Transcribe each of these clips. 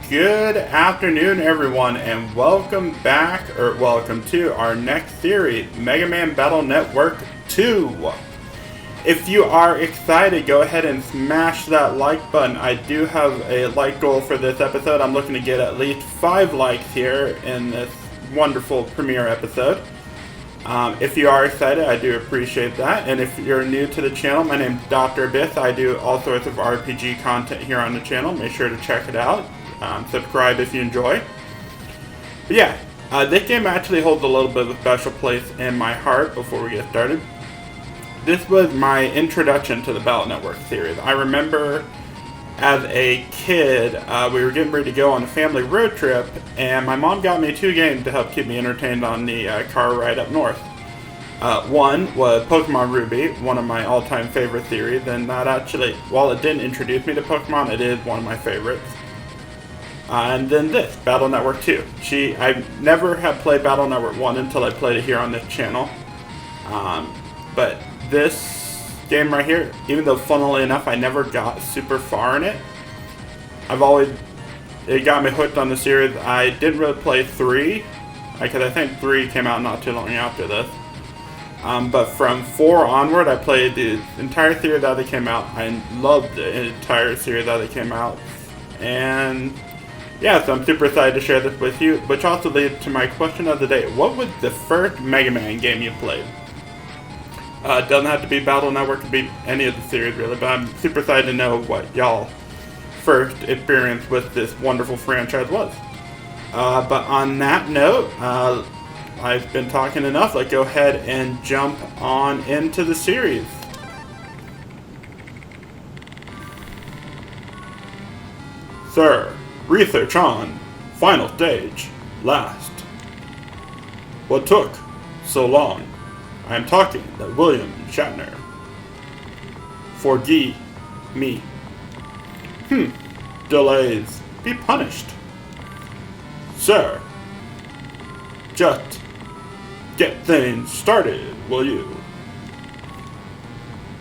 Good afternoon, everyone, and welcome back, or welcome to our next series, Mega Man Battle Network 2. If you are excited, go ahead and smash that like button. I do have a like goal for this episode. I'm looking to get at least 5 likes here in this wonderful premiere episode. If you are excited, I do appreciate that. And if you're new to the channel, my name is Dr. Abyss. I do all sorts of RPG content here on the channel. Make sure to check it out. Subscribe if you enjoy. But yeah, this game actually holds a little bit of a special place in my heart before we get started. This was my introduction to the Battle Network series. I remember as a kid, we were getting ready to go on a family road trip, and my mom got me 2 games to help keep me entertained on the car ride up north. One was Pokemon Ruby, one of my all-time favorite series, and that actually, while it didn't introduce me to Pokemon, it is one of my favorites. And then this, Battle Network 2. I never had played Battle Network 1 until I played it here on this channel. But this game right here, even though funnily enough I never got super far in it, it got me hooked on the series. I didn't really play 3, because I think 3 came out not too long after this. But from 4 onward, I played the entire series that they came out. I loved the entire series that they came out. And yeah, so I'm super excited to share this with you, which also leads to my question of the day. What was the first Mega Man game you played? It doesn't have to be Battle Network, it could be any of the series really, but I'm super excited to know what y'all first experience with this wonderful franchise was. But on that note, I've been talking enough. Let's go ahead and jump on into the series. Sir, research on final stage, last. What took so long? I am talking to William Shatner. Forgive me. Delays. Be punished. Sir, just get things started, will you?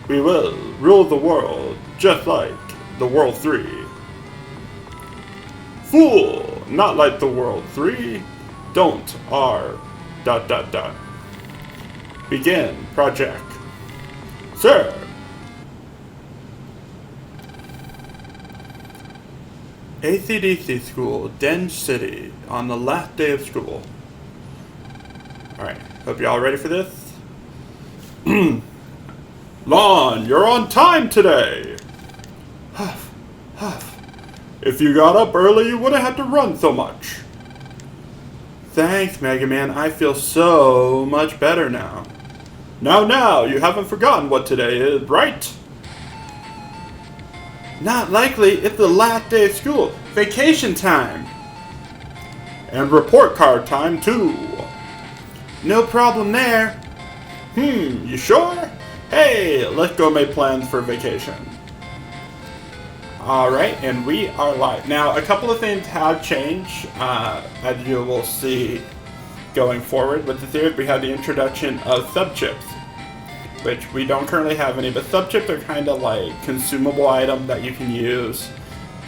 We will rule the world just like the World 3. Fool! Not like the World 3. Don't R... ... Begin project. Sir! AC/DC School, Denge City, on the last day of school. Alright, hope y'all ready for this. Lon, you're on time today! Huff, huff. If you got up early, you wouldn't have to run so much. Thanks, Mega Man. I feel so much better now. Now, you haven't forgotten what today is, right? Not likely. It's the last day of school. Vacation time. And report card time, too. No problem there. You sure? Hey, let's go make plans for vacation. Alright, and we are live. Now, a couple of things have changed, as you will see going forward with the series. We have the introduction of sub-chips, which we don't currently have any, but sub-chips are kind of like consumable items that you can use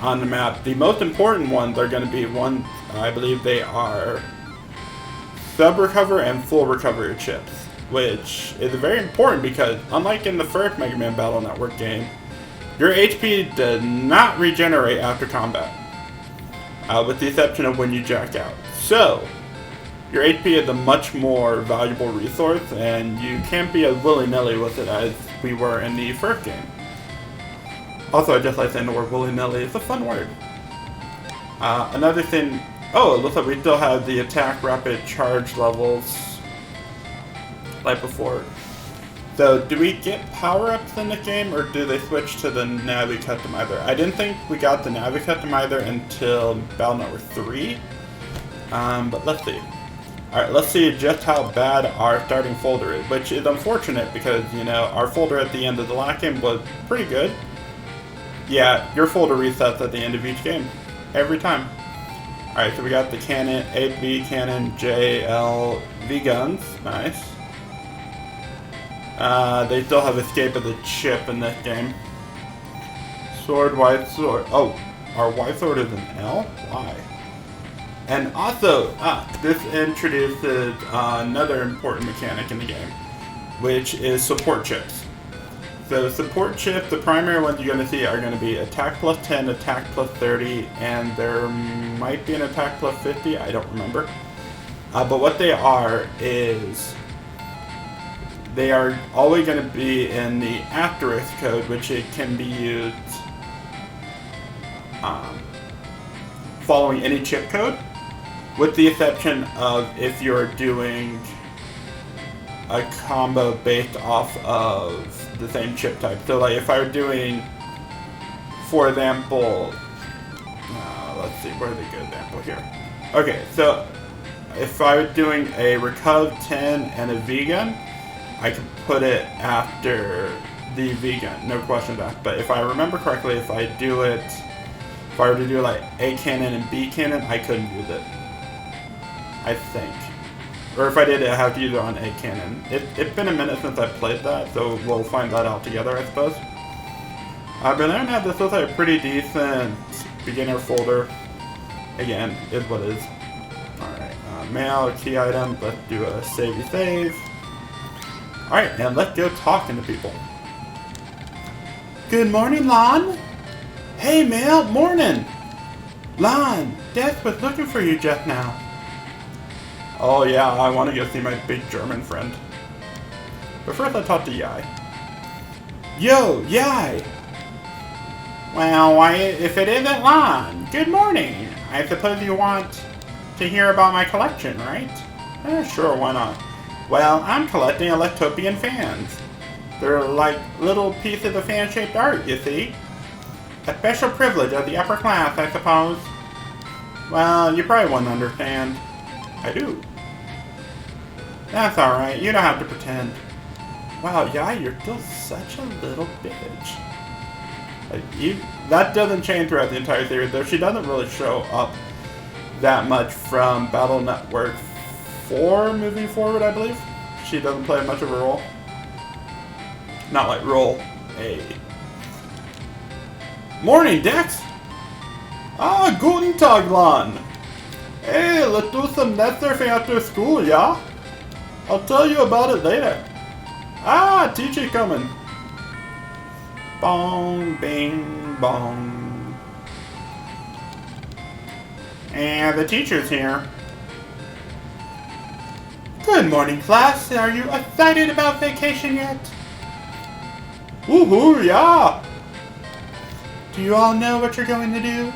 on the map. The most important ones are going to be I believe they are sub-recover and full recovery chips, which is very important because, unlike in the first Mega Man Battle Network game, your HP does not regenerate after combat, with the exception of when you jack out. So, your HP is a much more valuable resource, and you can't be as willy-nilly with it as we were in the first game. Also, I just like saying the word willy-nilly. It's a fun word. Another thing... it looks like we still have the attack rapid charge levels like before. So, do we get power-ups in the game, or do they switch to the Navi Customizer? I didn't think we got the Navi Customizer until Battle Network 3, but let's see. Alright, let's see just how bad our starting folder is, which is unfortunate because, our folder at the end of the last game was pretty good. Yeah, your folder resets at the end of each game, every time. Alright, so we got the cannon, 8V cannon, JL, V guns, nice. They still have Escape of the Chip in this game. Sword, white sword. Oh, Are Y sword is an L? Why? And also, this introduces another important mechanic in the game, which is support chips. So support chips, the primary ones you're going to see are going to be attack plus 10, attack plus 30, and there might be an attack plus 50, I don't remember. But what they are is, they are always going to be in the asterisk code, which it can be used following any chip code, with the exception of if you're doing a combo based off of the same chip type. So like if I were doing, for example, let's see, where's a good example here? Okay, so if I was doing a Recuv 10 and a V-Gun, I could put it after the V-Gun, no question asked. But if I remember correctly, if I were to do like A cannon and B cannon, I couldn't use it, I think. Or if I did, I have to use it on A cannon. It's been a minute since I played that, so we'll find that out together, I suppose. But other than that, this looks like a pretty decent beginner folder. Again, is what it is. Alright, mail, key item, let's do a save. Alright, now let's go talking to people. Good morning, Lon. Hey, Mail, morning. Lon, Death was looking for you just now. Oh yeah, I want to go see my big German friend. But first I talk to Yai. Yo, Yai! Well, why, if it isn't Lon, good morning. I suppose you want to hear about my collection, right? Sure, why not? Well, I'm collecting Electopian fans. They're like little pieces of fan-shaped art, you see. A special privilege of the upper class, I suppose. Well, you probably wouldn't understand. I do. That's alright, you don't have to pretend. Wow, yeah, you're still such a little bitch. That doesn't change throughout the entire series, though she doesn't really show up that much from Battle Network 4 moving forward, I believe. She doesn't play much of a role. Not like role A. Morning, Dex! Ah, guten Tag, Lon! Hey, let's do some net surfing after school, yeah? I'll tell you about it later. Ah, teacher coming. Bong, bing, bong. And the teacher's here. Good morning, class. Are you excited about vacation yet? Woohoo, yeah! Do you all know what you're going to do?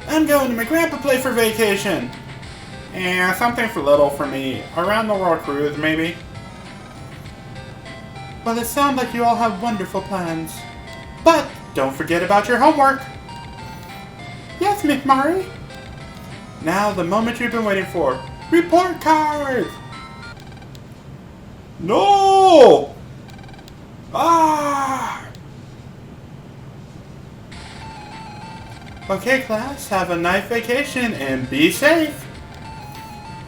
I'm going to my grandpa place for vacation. And something for little for me. Around the world cruise, maybe. Well, it sounds like you all have wonderful plans. But don't forget about your homework. Yes, Miss Mari. Now, the moment you've been waiting for. Report cards! No! Ah! Okay, class, have a nice vacation and be safe.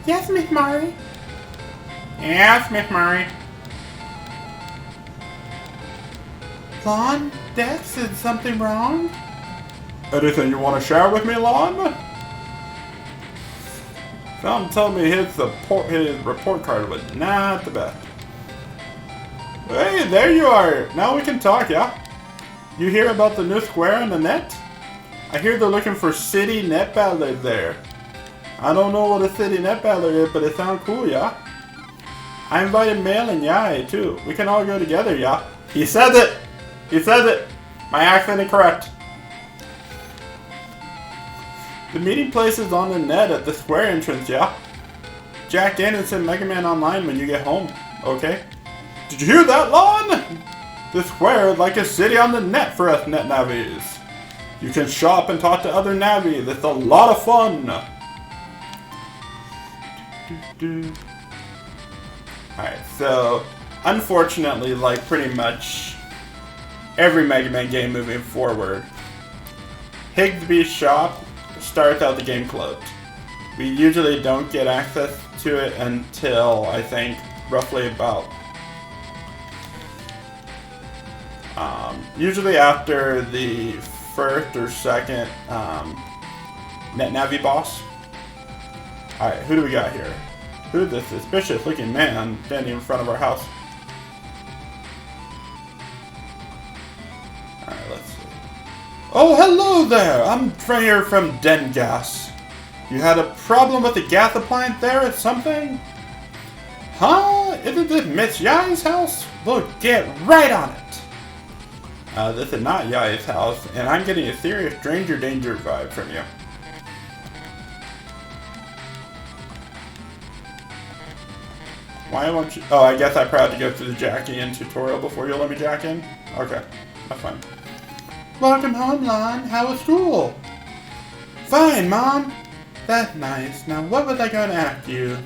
Yes, Miss Murray. Yes, Miss Murray. Lon, Dex, is something wrong? Anything you want to share with me, Lon? Something told me his report card was not the best. Hey, there you are. Now we can talk, yeah? You hear about the new square on the net? I hear they're looking for city net battlers there. I don't know what a city net battler is, but it sounds cool, yeah? I invited Mail and Yai, too. We can all go together, yeah? He says it! He says it! My accent is correct. The meeting place is on the net at the square entrance, yeah? Jack in and send Mega Man online when you get home, okay? Did you hear that, Lon? The square is like a city on the net for us net navies. You can shop and talk to other navies. It's a lot of fun. Alright, so unfortunately, like pretty much every Mega Man game moving forward, Higsby's shop starts out the game closed. We usually don't get access to it until, I think, roughly about usually after the first or second Net Navi boss. Alright, who do we got here? Who's this suspicious looking man standing in front of our house? Alright, let's see. Oh, hello there! I'm here from Dengas. You had a problem with the gas appliance there or something? Huh? Isn't this Miss Yai's house? We'll get right on it. This is not Yai's house, and I'm getting a serious stranger danger vibe from you. Why won't you? Oh, I guess I probably have to go through the Jackie in tutorial before you'll let me jack in? Okay, that's fine. Welcome home, Lon. How was school? Fine, Mom. That's nice. Now, what was I going to ask you?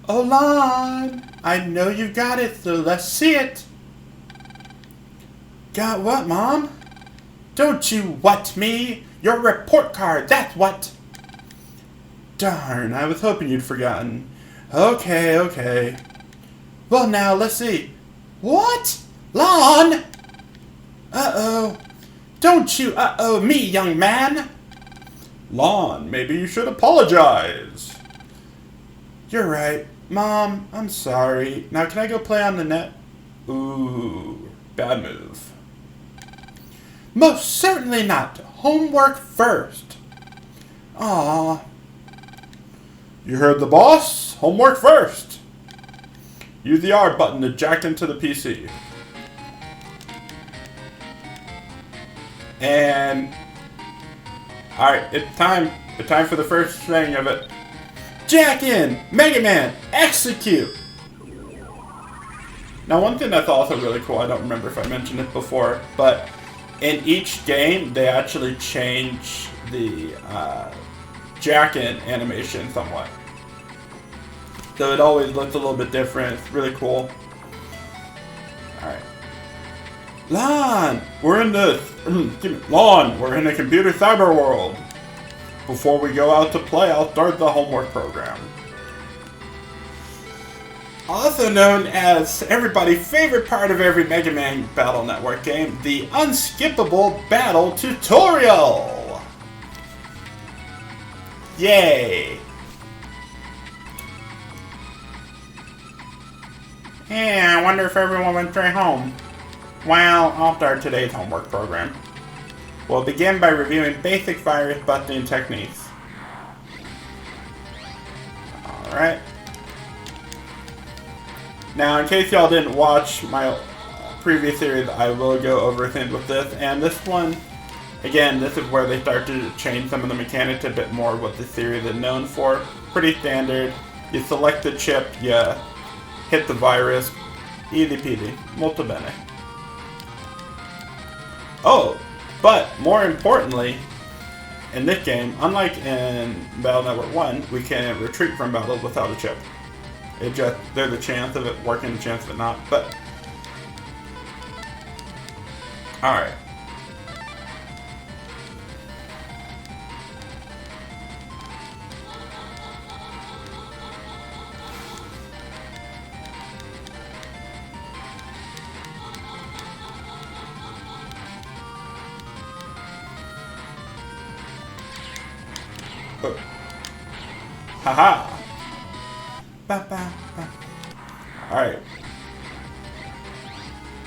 Oh, Lon! I know you got it, so let's see it! Got what, Mom? Don't you what me? Your report card, that's what! Darn, I was hoping you'd forgotten. Okay. Well, now, let's see. What? Lon! Uh-oh. Don't you uh-oh me, young man! Lon, maybe you should apologize. You're right. Mom, I'm sorry. Now can I go play on the net? Ooh, bad move. Most certainly not. Homework first. Aw. You heard the boss? Homework first. Use the R button to jack into the PC. And... Alright, it's time. It's time for the first thing of it. Jack in! Mega Man! Execute! Now one thing that's also really cool, I don't remember if I mentioned it before, but in each game they actually change the jack in animation somewhat. So it always looks a little bit different, it's really cool. Alright. Lon! We're in the... Lon! We're in the computer cyber world! Before we go out to play, I'll start the homework program. Also known as everybody's favorite part of every Mega Man Battle Network game, the Unskippable Battle Tutorial! Yay! Yeah, I wonder if everyone went straight home. Well, I'll start today's homework program. We'll begin by reviewing basic virus busting techniques. Alright. Now, in case y'all didn't watch my previous series, I will go over things with this. And this one, again, this is where they start to change some of the mechanics a bit more what the series is known for. Pretty standard. You select the chip, you hit the virus. Easy peasy. Molto bene. Oh! But, more importantly, in this game, unlike in Battle Network 1, we can retreat from battles without a chip. There's a chance of it working, a chance of it not, but... Alright. Haha! Alright.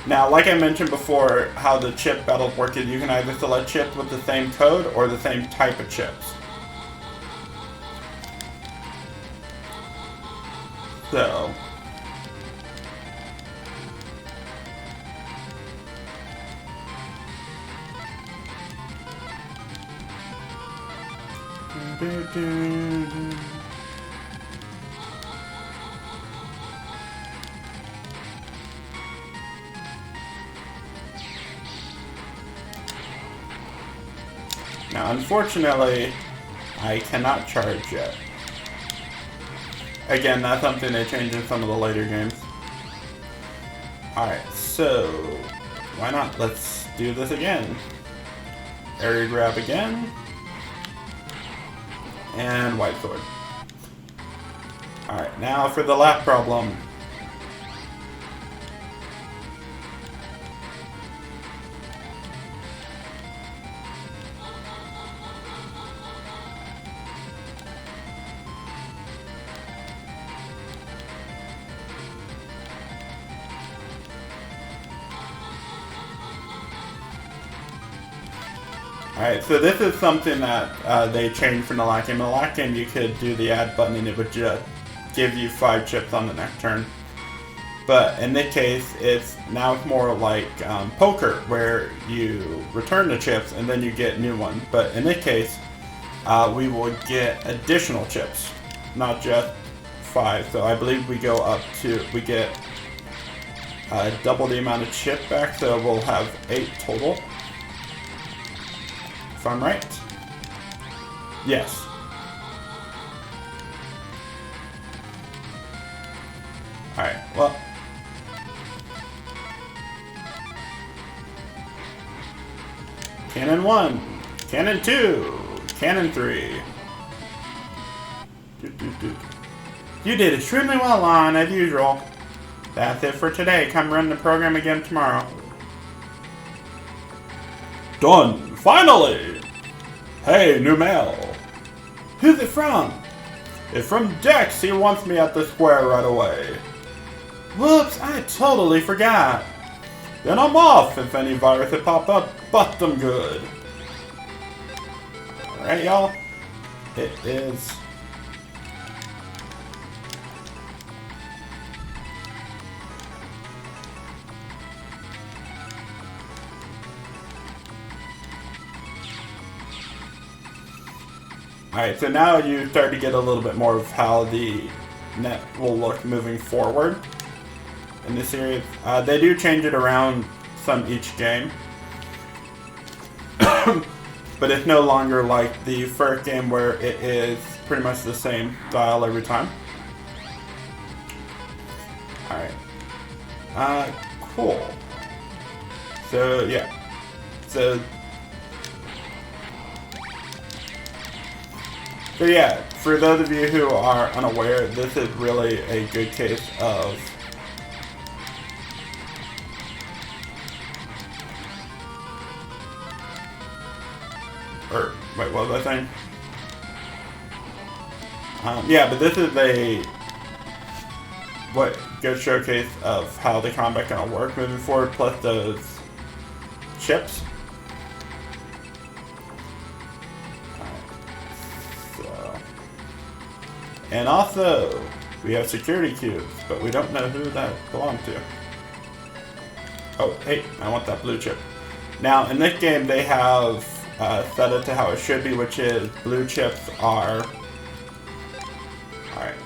Now, like I mentioned before, how the chip battles work is you can either select chips with the same code or the same type of chips. So... Now, unfortunately, I cannot charge yet. Again, that's something they changed in some of the later games. Alright, so why not? Let's do this again. Area grab again. And white sword. Alright, now for the lap problem. Alright, so this is something that they changed from the last game. In the last game, you could do the add button and it would just give you 5 chips on the next turn. But in this case, it's more like poker, where you return the chips and then you get new ones. But in this case, we will get additional chips, not just 5. So I believe we get double the amount of chip back, so we'll have 8 total. If I'm right. Yes. Alright, well. Cannon 1, Cannon 2, Cannon 3. You did extremely well, Lon, as usual. That's it for today. Come run the program again tomorrow. Done! Finally! Hey, new mail. Who's it from? It's from Dex. He wants me at the square right away. Whoops, I totally forgot. Then I'm off. If any viruses pop up, bust them good. Alright, y'all. It is... Alright, so now you start to get a little bit more of how the net will look moving forward in this series. They do change it around some each game. But it's no longer like the first game where it is pretty much the same style every time. Alright. Cool. So, yeah. So yeah, for those of you who are unaware, this is really a good case of wait, what was I saying? Yeah, but this is a good showcase of how the combat gonna work moving forward, plus those chips. And also, we have security cubes, but we don't know who that belongs to. Oh, hey, I want that blue chip. Now, in this game, they have set it to how it should be, which is blue chips are... Alright,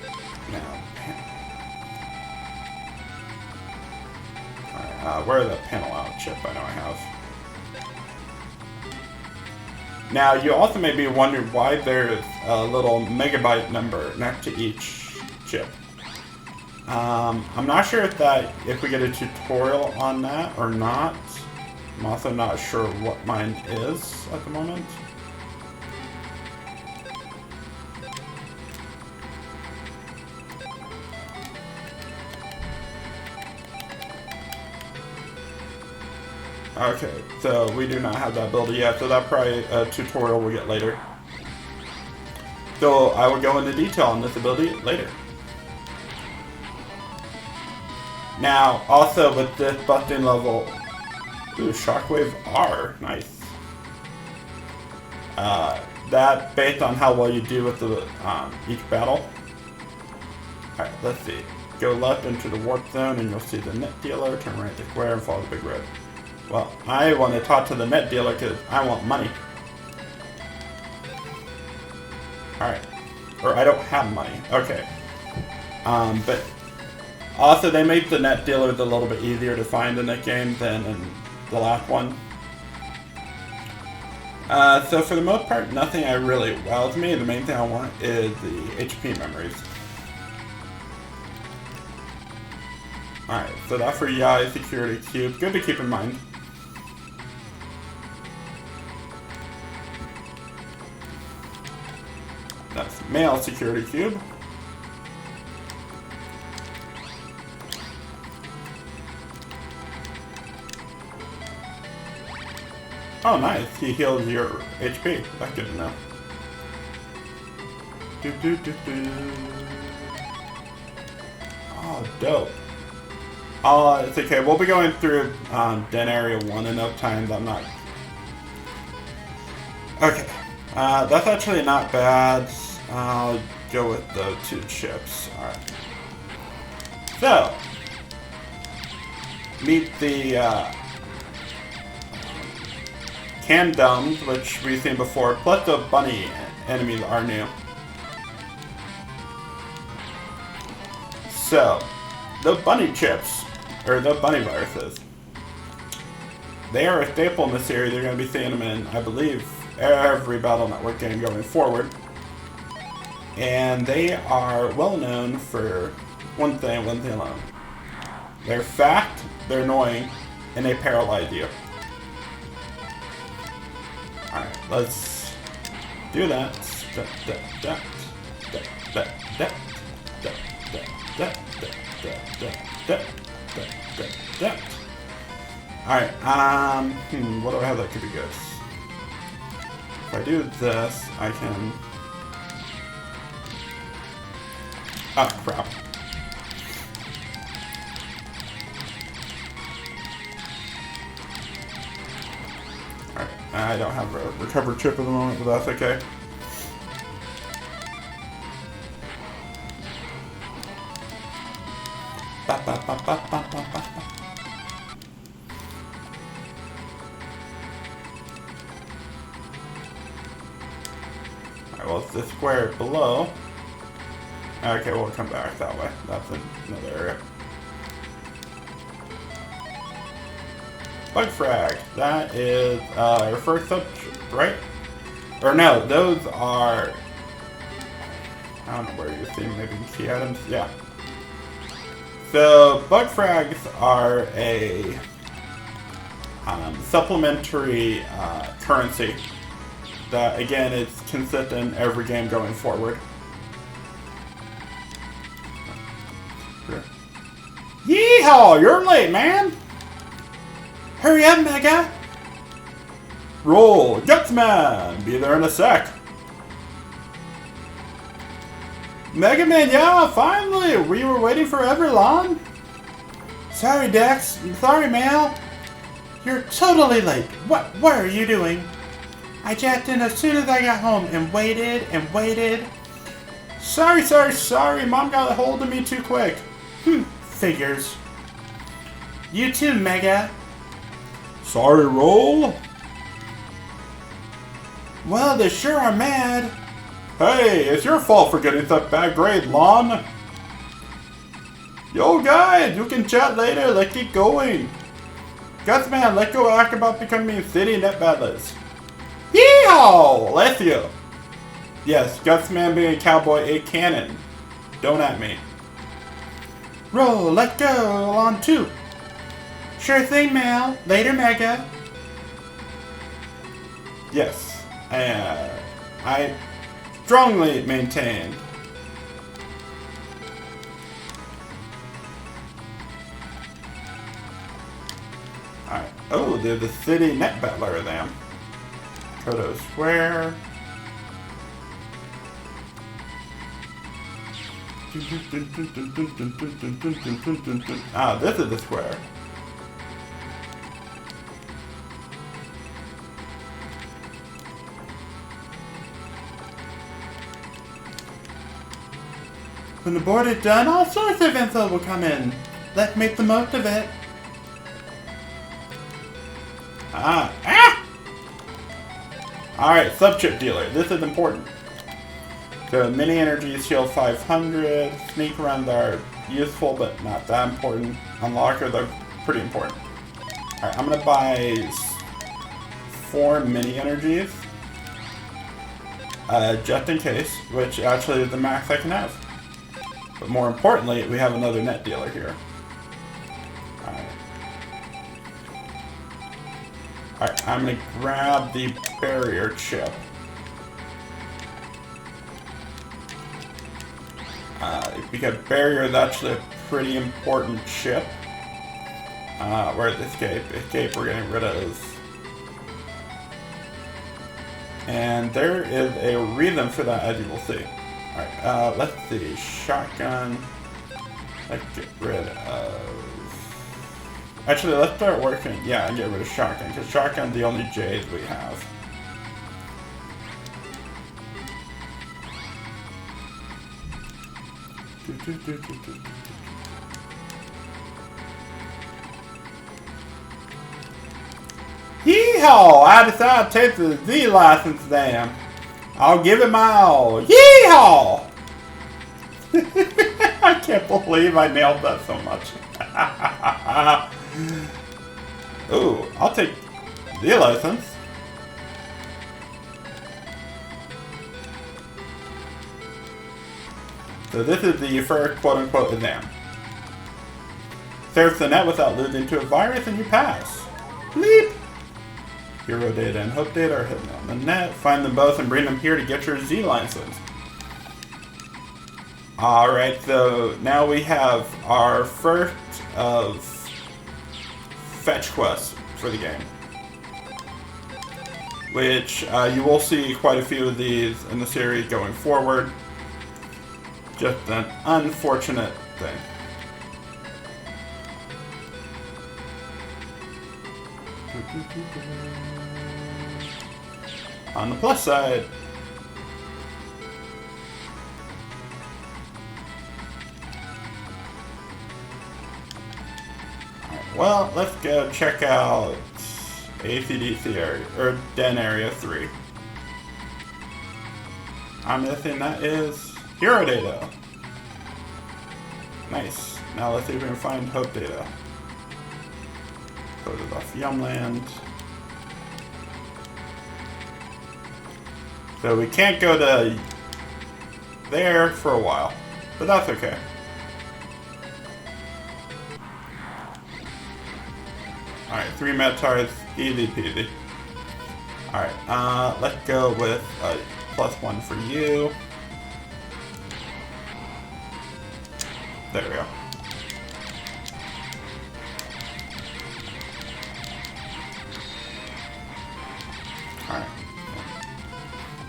now... Alright, where are the panel out chip I know I have? Now, you also may be wondering why there's a little megabyte number next to each chip. I'm not sure if we get a tutorial on that or not. I'm also not sure what mine is at the moment. Okay, so we do not have that ability yet, so that probably a tutorial we'll get later. So I will go into detail on this ability later. Now, also with this busting level, ooh, Shockwave R, nice. That based on how well you do with the each battle. Alright, let's see. Go left into the warp zone and you'll see the net dealer, turn right to square and follow the big red. Well, I want to talk to the net dealer because I want money. Alright. Or I don't have money. Okay. But also they made the net dealers a little bit easier to find in that game than in the last one. So for the most part, nothing I really wows me. The main thing I want is the HP memories. Alright, so that's for Yai Security Cube. Good to keep in mind. That's Male Security Cube. Oh, nice. He heals your HP. That's good to know. Oh, dope. It's okay. We'll be going through Den Area 1 in no time. I'm not... Okay. That's actually not bad. I'll go with the 2 chips. Alright. So, meet the Candums, which we've seen before, plus the bunny enemies are new. So, the bunny chips, or the bunny viruses, they are a staple in the series. They're going to be seeing them in, I believe, every Battle Network game going forward. And they are well known for one thing alone. They're fat, they're annoying, and they paralyze you. Alright, let's do that. Alright, what do I have that could be good? If I do this, I can... Oh, crap. Alright, I don't have a recovered chip at the moment, but that's okay. Alright, well, it's the square below. Okay, we'll come back that way. That's another area. Bug Frag. That is your first sub, right? Or no, those are... I don't know where you see, maybe key items? Yeah. So, Bug Frags are a supplementary currency that, again, is consistent in every game going forward. Yeehaw! You're late, man! Hurry up, Mega! Roll! Gutsman! Be there in a sec! Mega Man, yeah, finally! We were waiting forever, Lon! Sorry, Dex. Sorry, Mal. You're totally late. What are you doing? I jacked in as soon as I got home and waited and waited. Sorry. Mom got a hold of me too quick. Figures. You too, Mega. Sorry, Roll. Well, they sure are mad. Hey, it's your fault for getting that bad grade, Lon. Yo, guys, you can chat later. Let's keep going. Gutsman, let's go act about becoming city net battlers. Yeehaw! Let's you. Yes, Gutsman being a cowboy, a cannon. Don't at me. Roll, let go, on 2. Sure thing, Mal. Later, Mega. Yes, I strongly maintain. Alright. Oh, they're the city net battler of them. Kodo Square. Ah, this is the square. When the board is done, all sorts of info will come in. Let's make the most of it. Alright, sub-chip dealer. This is important. So, mini energies heal 500. Sneak runs are useful, but not that important. Unlockers are pretty important. Alright, I'm gonna buy 4 mini energies. Just in case, which actually is the max I can have. But more importantly, we have another net dealer here. Alright, I'm gonna grab the barrier chip. Because barrier is actually a pretty important chip. Where's escape? Escape we're getting rid of. And there is a reason for that, as you will see. Alright, let's see. Shotgun. Let's get rid of... Actually, let's start working. Yeah, and get rid of shotgun, because shotgun's the only J's we have. Yeehaw! I decided to take the Z license exam. I'll give it my all. Yeehaw! I can't believe I nailed that so much. Ooh, I'll take the license. So this is the first quote-unquote exam. Surf the net without losing to a virus and you pass. Bleep! Hero data and hope data are hidden on the net. Find them both and bring them here to get your Z license. Alright, so now we have our first of fetch quests for the game. Which you will see quite a few of these in the series going forward. Just an unfortunate thing. On the plus side, well, let's go check out ACDC area, or Den Area 3. I'm missing that is hero data. Nice. Now let's see if we can find hope data. Go to the Yumland. So we can't go to there for a while, but that's okay. Alright, 3 Metars, easy peasy. Alright, let's go with a +1 for you. There we go. Alright.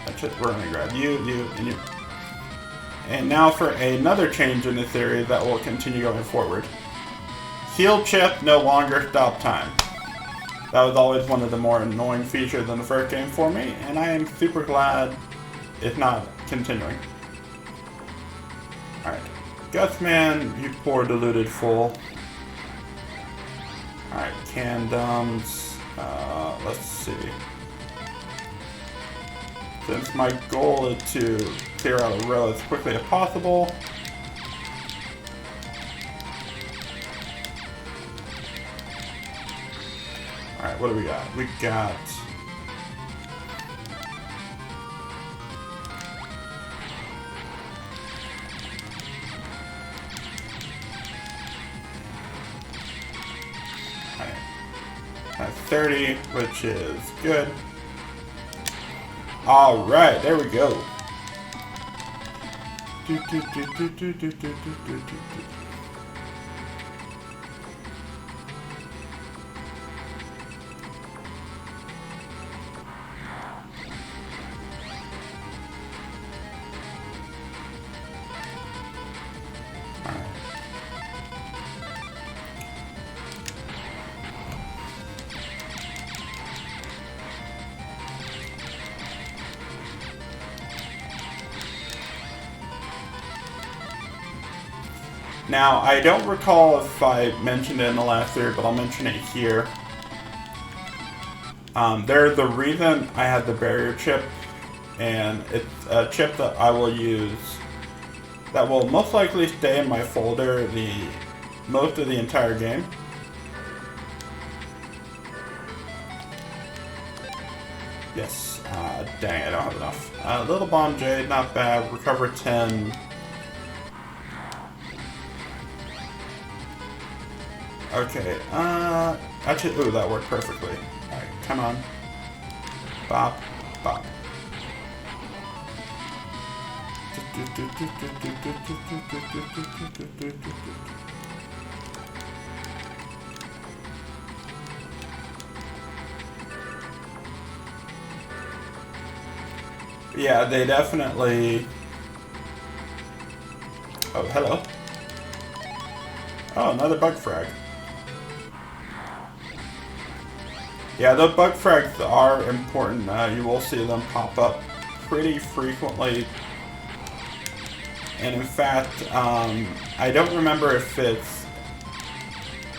That's it. We're gonna grab you, and you. And now for another change in this area that will continue going forward. Heal chip no longer stop time. That was always one of the more annoying features in the first game for me, and I am super glad it's not continuing. Alright. Gutsman, you poor deluded fool. Alright, Candums. Let's see. Since my goal is to clear out a row as quickly as possible. Alright, what do we got? We got... Alright. 30, which is good. Alright, there we go. Now, I don't recall if I mentioned it in the last video, but I'll mention it here. There's the reason I had the barrier chip, and it's a chip that I will use that will most likely stay in my folder most of the entire game. Yes, dang, I don't have enough. Little Bomb Jade, not bad. Recover 10. Okay, actually, ooh, that worked perfectly. Alright, come on. Bop, bop. Yeah, they definitely... Oh, hello. Oh, another bug frag. Yeah, the bug frags are important. You will see them pop up pretty frequently. And in fact, I don't remember if it's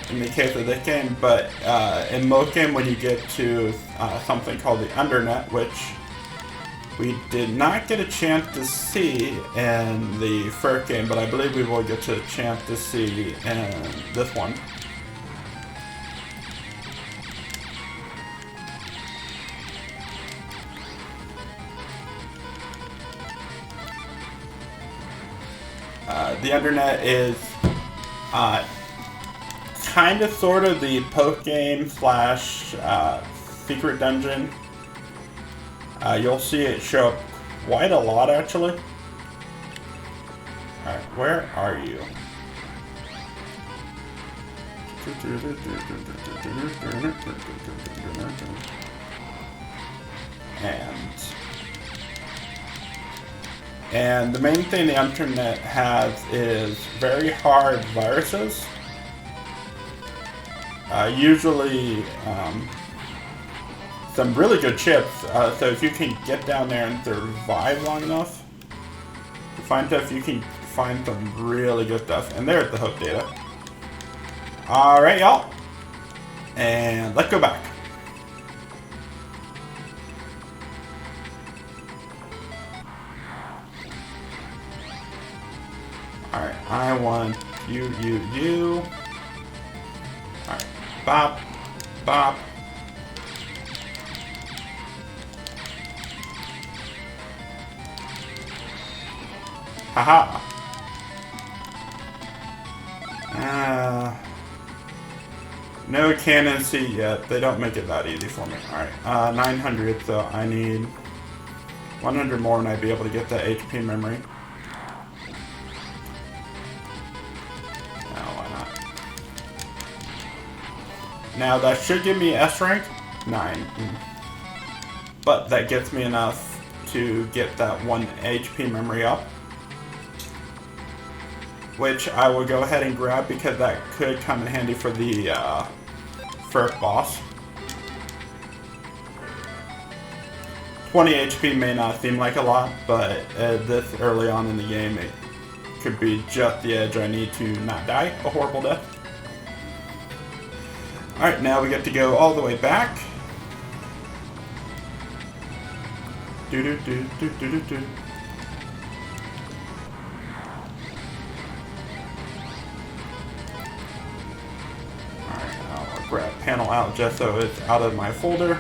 in the case of this game, but in Mokem, when you get to something called the Undernet, which we did not get a chance to see in the first game, but I believe we will get a chance to see in this one. The Undernet is kind of sort of the post-game slash secret dungeon. You'll see it show up quite a lot, actually. Alright, where are you? And the main thing the Internet has is very hard viruses. Usually some really good chips, so if you can get down there and survive long enough to find stuff, you can find some really good stuff. And there's the hope data. Alright, y'all. And let's go back. Alright, I want you. Alright, bop, bop. Haha. No cannon seat yet. They don't make it that easy for me. Alright, 900, so I need 100 more and I'd be able to get that HP memory. Now that should give me S rank, 9. But that gets me enough to get that 1 HP memory up. Which I will go ahead and grab because that could come in handy for the first boss. 20 HP may not seem like a lot, but this early on in the game it could be just the edge I need to not die a horrible death. Alright, now we get to go all the way back. Alright, I'll grab panel out just so it's out of my folder.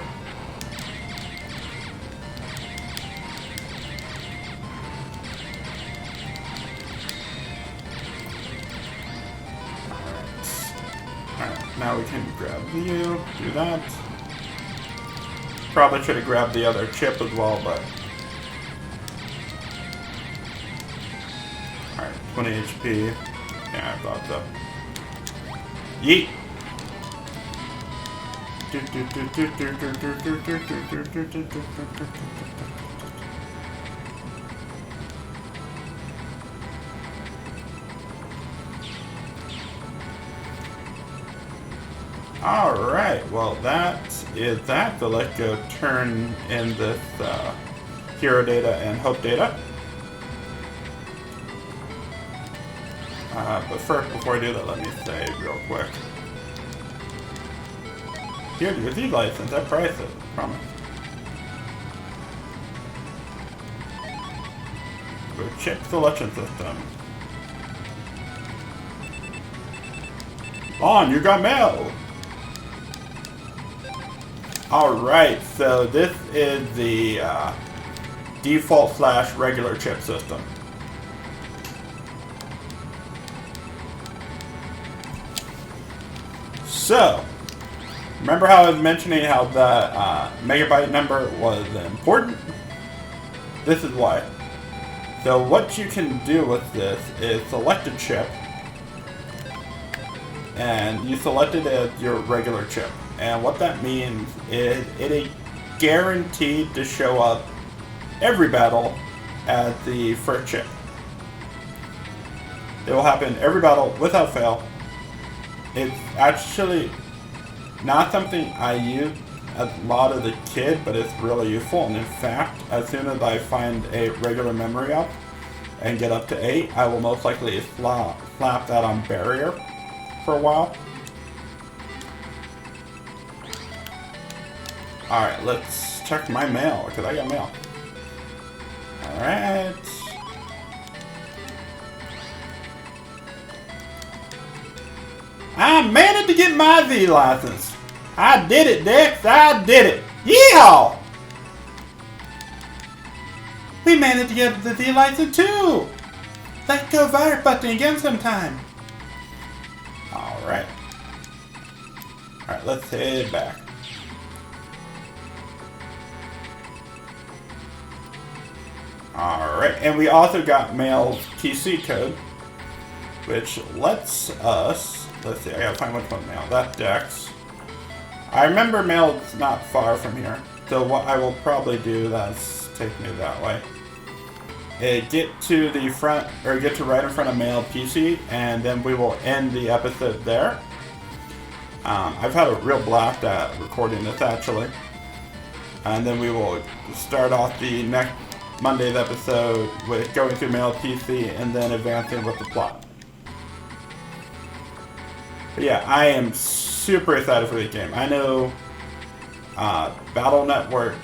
Now we can grab you, do that. Probably should have grabbed the other chip as well, but... Alright, 20 HP. Yeah, I thought so. Yeet! Alright, well that is that. So let's go turn in this hero data and hope data. But first, before I do that, let me save real quick. Here's your Z license, I priced it, promise. Go check selection system. On, you got mail! Alright, so this is the default / regular chip system. So, Remember how I was mentioning how the megabyte number was important? This is why. So what you can do with this is select a chip, and you select it as your regular chip. And what that means is it is guaranteed to show up every battle as the first chip. It will happen every battle without fail. It's actually not something I use a lot as a kid, but it's really useful. And in fact, as soon as I find a regular memory up and get up to 8, I will most likely slap that on barrier for a while. Alright, let's check my mail, because I got mail. Alright. I managed to get my V license. I did it, Dex. I did it. Yeehaw! We managed to get the V license too. Let's go fire button again sometime. Alright. Alright, let's head back. Alright, and we also got Mail's PC code, which lets us, let's see, I gotta find which one Mail. That's Dex. I remember Mail's not far from here, so what I will probably do, that's take me that way. Get to the front, or get to right in front of Mail PC, and then we will end the episode there. I've had a real blast at recording this actually. And then we will start off the next Monday's episode with going through Mail PC and then advancing with the plot. But yeah, I am super excited for this game. I know Battle Network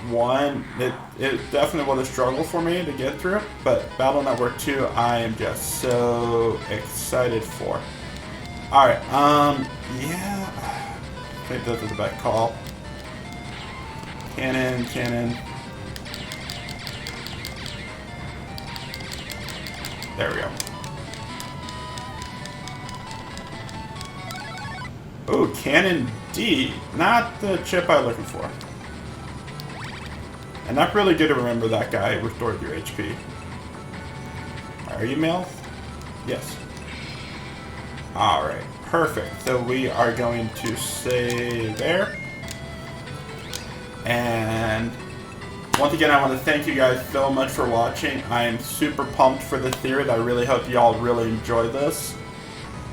1, it definitely was a struggle for me to get through, but Battle Network 2 I am just so excited for. Alright, yeah, I think this is a bad call. Cannon. There we go. Oh, Cannon D. Not the chip I was looking for. And not really good to remember that guy restored your HP. Are you Mail? Yes. Alright, perfect. So we are going to save there. And once again, I want to thank you guys so much for watching. I am super pumped for this series. I really hope you all really enjoy this.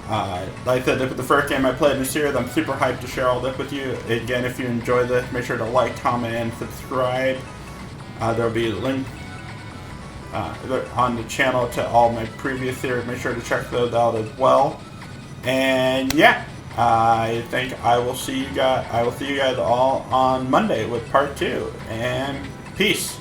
Like I said, this was the first game I played in the series. I'm super hyped to share all this with you. Again, if you enjoy this, make sure to like, comment, and subscribe. There will be a link on the channel to all my previous series. Make sure to check those out as well. And yeah, I think I will see you guys all on Monday with part 2. And peace.